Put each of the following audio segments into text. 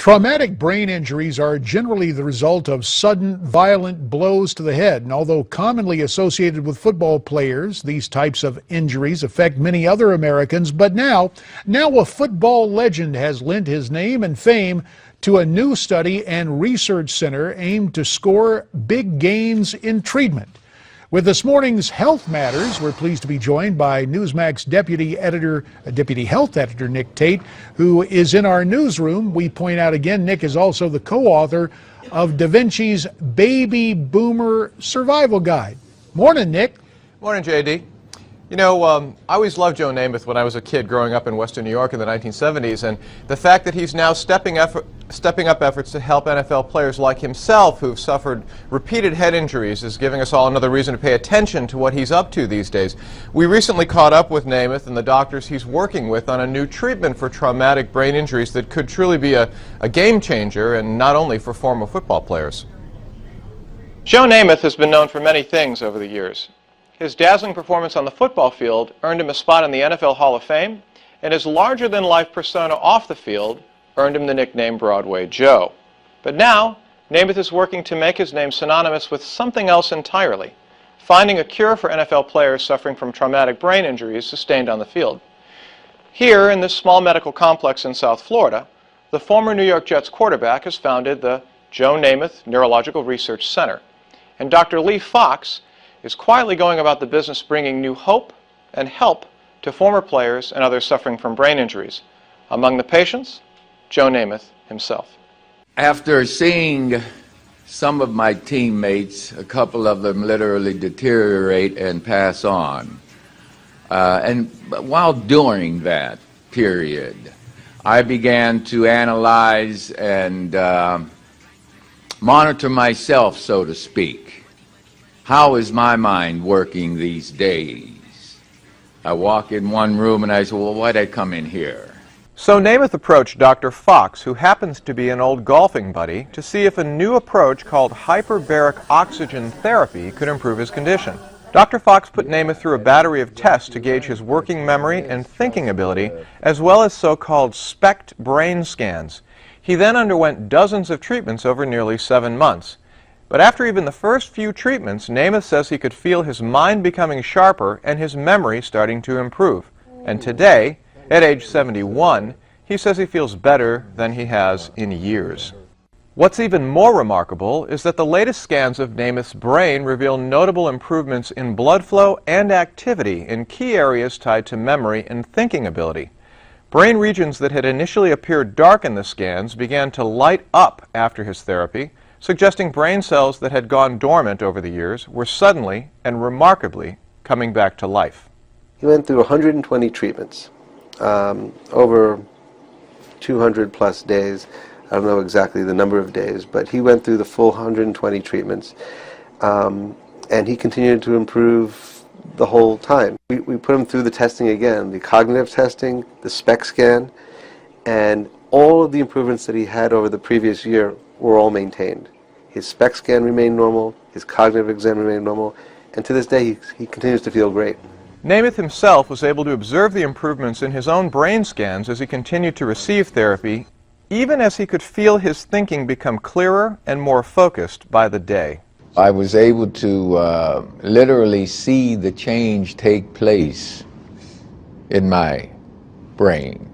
Traumatic brain injuries are generally the result of sudden, violent blows to the head. And although commonly associated with football players, these types of injuries affect many other Americans. But now a football legend has lent his name and fame to a new study and research center aimed to score big gains in treatment. With this morning's Health Matters, we're pleased to be joined by Newsmax Deputy Health Editor Nick Tate, who is in our newsroom. We point out again, Nick is also the co-author of Da Vinci's Baby Boomer Survival Guide. Morning, Nick. Morning, JD. You know, I always loved Joe Namath when I was a kid growing up in Western New York in the 1970s, and the fact that he's now stepping up efforts to help NFL players like himself who've suffered repeated head injuries is giving us all another reason to pay attention to what he's up to these days. We recently caught up with Namath and the doctors he's working with on a new treatment for traumatic brain injuries that could truly be a game changer, and not only for former football players. Joe Namath has been known for many things over the years. His dazzling performance on the football field earned him a spot in the NFL Hall of Fame, and his larger-than-life persona off the field earned him the nickname Broadway Joe. But now, Namath is working to make his name synonymous with something else entirely, finding a cure for NFL players suffering from traumatic brain injuries sustained on the field. Here, in this small medical complex in South Florida, the former New York Jets quarterback has founded the Joe Namath Neurological Research Center, and Dr. Lee Fox is quietly going about the business bringing new hope and help to former players and others suffering from brain injuries. Among the patients, Joe Namath himself. After seeing some of my teammates, a couple of them literally deteriorate and pass on, and while during that period, I began to analyze and monitor myself, so to speak. How is my mind working these days? I walk in one room and I say, well, why'd I come in here? So Namath approached Dr. Fox, who happens to be an old golfing buddy, to see if a new approach called Hyperbaric Oxygen therapy could improve his condition. Dr. Fox put Namath through a battery of tests to gauge his working memory and thinking ability, as well as so-called SPECT brain scans. He then underwent dozens of treatments over nearly 7 months. But after even the first few treatments, Namath says he could feel his mind becoming sharper and his memory starting to improve. And today, at age 71, he says he feels better than he has in years. What's even more remarkable is that the latest scans of Namath's brain reveal notable improvements in blood flow and activity in key areas tied to memory and thinking ability. Brain regions that had initially appeared dark in the scans began to light up after his therapy, suggesting brain cells that had gone dormant over the years were suddenly and remarkably coming back to life. He went through 120 treatments, over 200 plus days. I don't know exactly the number of days, but he went through the full 120 treatments, and he continued to improve the whole time. We put him through the testing again, the cognitive testing, the SPECT scan, and all of the improvements that he had over the previous year were all maintained. His SPECT scan remained normal, his cognitive exam remained normal, and to this day he continues to feel great. Namath himself was able to observe the improvements in his own brain scans as he continued to receive therapy, even as he could feel his thinking become clearer and more focused by the day. I was able to literally see the change take place in my brain.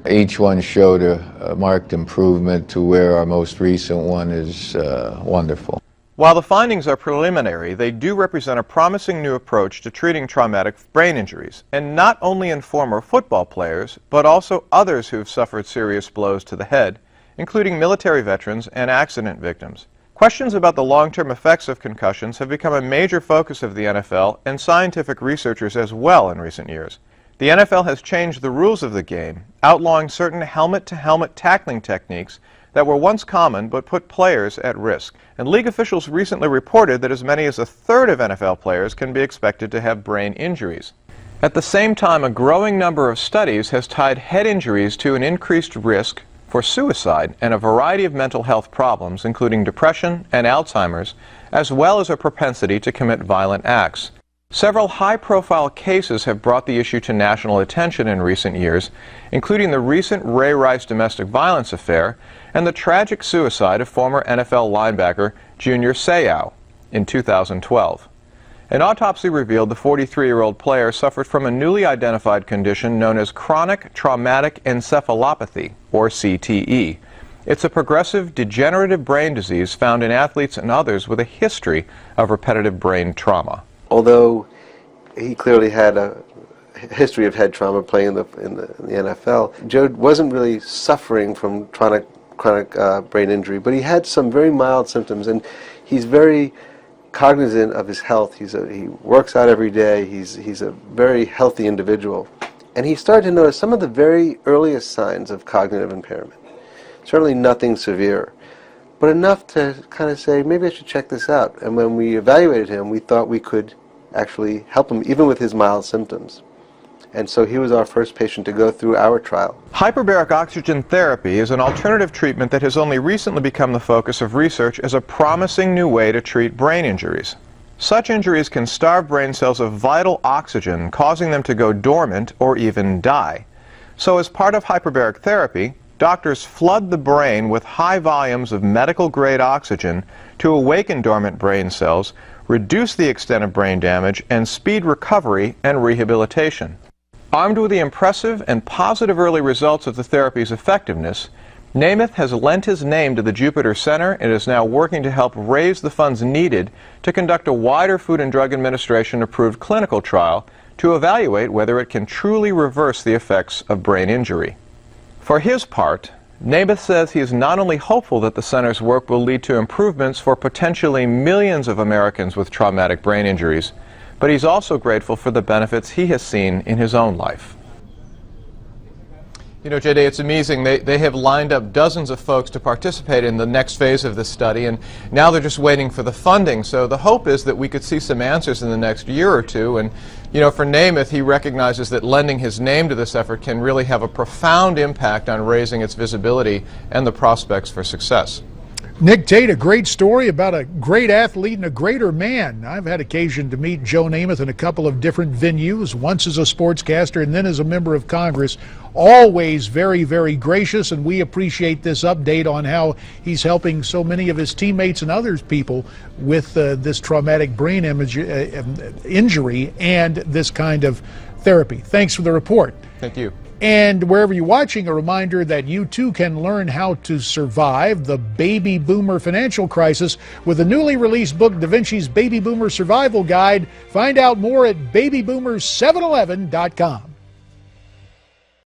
Each one showed a marked improvement to where our most recent one is wonderful. While the findings are preliminary, they do represent a promising new approach to treating traumatic brain injuries, and not only in former football players, but also others who've suffered serious blows to the head, including military veterans and accident victims. Questions about the long-term effects of concussions have become a major focus of the NFL and scientific researchers as well in recent years. The NFL has changed the rules of the game, outlawing certain helmet-to-helmet tackling techniques that were once common but put players at risk. And league officials recently reported that as many as a third of NFL players can be expected to have brain injuries. At the same time, a growing number of studies has tied head injuries to an increased risk for suicide and a variety of mental health problems, including depression and Alzheimer's, as well as a propensity to commit violent acts. Several high-profile cases have brought the issue to national attention in recent years, including the recent Ray Rice domestic violence affair and the tragic suicide of former NFL linebacker Junior Seau in 2012. An autopsy revealed the 43-year-old player suffered from a newly identified condition known as chronic traumatic encephalopathy, or CTE. It's a progressive degenerative brain disease found in athletes and others with a history of repetitive brain trauma. Although he clearly had a history of head trauma playing in the NFL, Joe wasn't really suffering from chronic brain injury, but he had some very mild symptoms, and he's very cognizant of his health. He works out every day. He's a very healthy individual, and he started to notice some of the very earliest signs of cognitive impairment. Certainly nothing severe, but enough to kind of say, maybe I should check this out. And when we evaluated him, we thought we could actually help him even with his mild symptoms. And so he was our first patient to go through our trial. Hyperbaric oxygen therapy is an alternative treatment that has only recently become the focus of research as a promising new way to treat brain injuries. Such injuries can starve brain cells of vital oxygen, causing them to go dormant or even die. So as part of hyperbaric therapy, doctors flood the brain with high volumes of medical-grade oxygen to awaken dormant brain cells, reduce the extent of brain damage, and speed recovery and rehabilitation. Armed with the impressive and positive early results of the therapy's effectiveness, Namath has lent his name to the Jupiter Center and is now working to help raise the funds needed to conduct a wider Food and Drug Administration-approved clinical trial to evaluate whether it can truly reverse the effects of brain injury. For his part, Namath says he is not only hopeful that the center's work will lead to improvements for potentially millions of Americans with traumatic brain injuries, but he's also grateful for the benefits he has seen in his own life. You know, JD, it's amazing. They have lined up dozens of folks to participate in the next phase of this study, and now they're just waiting for the funding. So the hope is that we could see some answers in the next year or two. And, you know, for Namath, he recognizes that lending his name to this effort can really have a profound impact on raising its visibility and the prospects for success. Nick Tate, a great story about a great athlete and a greater man. I've had occasion to meet Joe Namath in a couple of different venues, once as a sportscaster and then as a member of Congress. Always very, very gracious, and we appreciate this update on how he's helping so many of his teammates and other people with this traumatic brain injury and this kind of therapy. Thanks for the report. Thank you. And wherever you're watching, a reminder that you too can learn how to survive the baby boomer financial crisis with the newly released book, Da Vinci's Baby Boomer Survival Guide. Find out more at babyboomer711.com.